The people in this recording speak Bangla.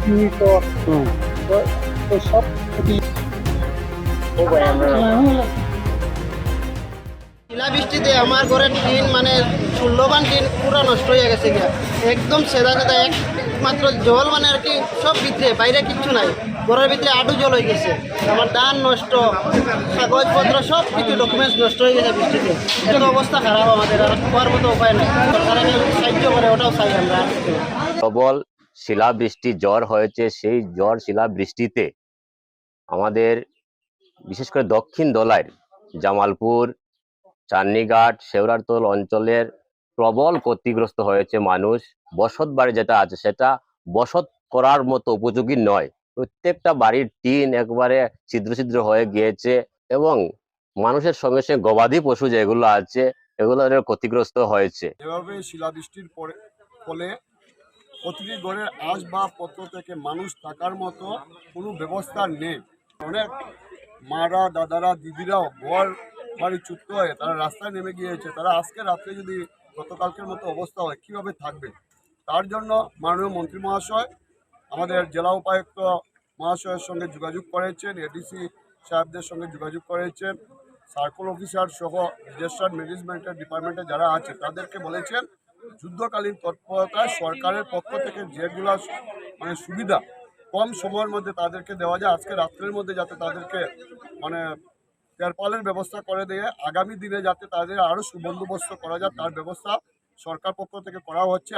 সীমিত তো সব শিলাবৃষ্টিতে আমার ঘরের টিন মানে 16 টিন পুরো নষ্ট হয়ে গেছে গিয়া একদম সেদা সেদা একমাত্র জল মানে আর কি সব ভিতরে বাইরে কিচ্ছু নাই ঘরের ভিতরে আটু জল হয়ে গেছে আমার ধান নষ্ট কাগজপত্র সব কিছু ডকুমেন্টস নষ্ট হয়ে গেছে বৃষ্টিতে এটা অবস্থা খারাপ আমাদের আর হওয়ার মতো উপায় নাই সরকার সাহায্য করে ওটাও চাই আমরা। প্রবল শিলাবৃষ্টি ঝড় হয়েছে, সেই ঝড় শিলাবৃষ্টিতে আমাদের বিশেষ করে দক্ষিণ দোলাইর জামালপুর, চান্নিঘাট, শেওড়ারতল অঞ্চলের প্রবল ক্ষতিগ্রস্ত হয়েছে মানুষ। বসত বাড়ি যেটা আছে সেটা বসত করার মতো উপযোগী নয়। প্রত্যেকটা বাড়ির টিন একবারে ছিদ্র ছিদ্র হয়ে গিয়েছে এবং মানুষের সঙ্গে সঙ্গে গবাদি পশু যেগুলো আছে এগুলো ক্ষতিগ্রস্ত হয়েছে। এভাবে শিলাবৃষ্টির ফলে প্রতিটি ঘরের আসবাবপত্র থেকে মানুষ থাকার মতো কোনো ব্যবস্থা নেই। অনেক মারা, দাদারা, দিদিরাও ঘর বাড়ি চুক্ত হয়ে তারা রাস্তায় নেমে গিয়েছে। তারা আজকে রাত্রে যদি গতকালকের মতো অবস্থা হয় কীভাবে থাকবে? তার জন্য মাননীয় মন্ত্রী মহাশয় আমাদের জেলা উপায়ুক্ত মহাশয়ের সঙ্গে যোগাযোগ করেছেন, এডিসি সাহেবদের সঙ্গে যোগাযোগ করেছেন, সার্কেল অফিসার সহ ডিজাস্টার ম্যানেজমেন্টের ডিপার্টমেন্টে যারা আছে তাদেরকে বলেছেন যুদ্ধকালীন তৎপরতায় সরকারের পক্ষ থেকে যেগুলো মানে সুবিধা কম সময়ের মধ্যে তাদেরকে দেওয়া যায় আজকে রাত্রের মধ্যে যাতে তাদেরকে মানে তেরপালের ব্যবস্থা করে দিয়ে আগামী দিনে যাতে তাদের আরও সুবন্দোবস্ত করা যায় তার ব্যবস্থা সরকার পক্ষ থেকে করা হচ্ছে।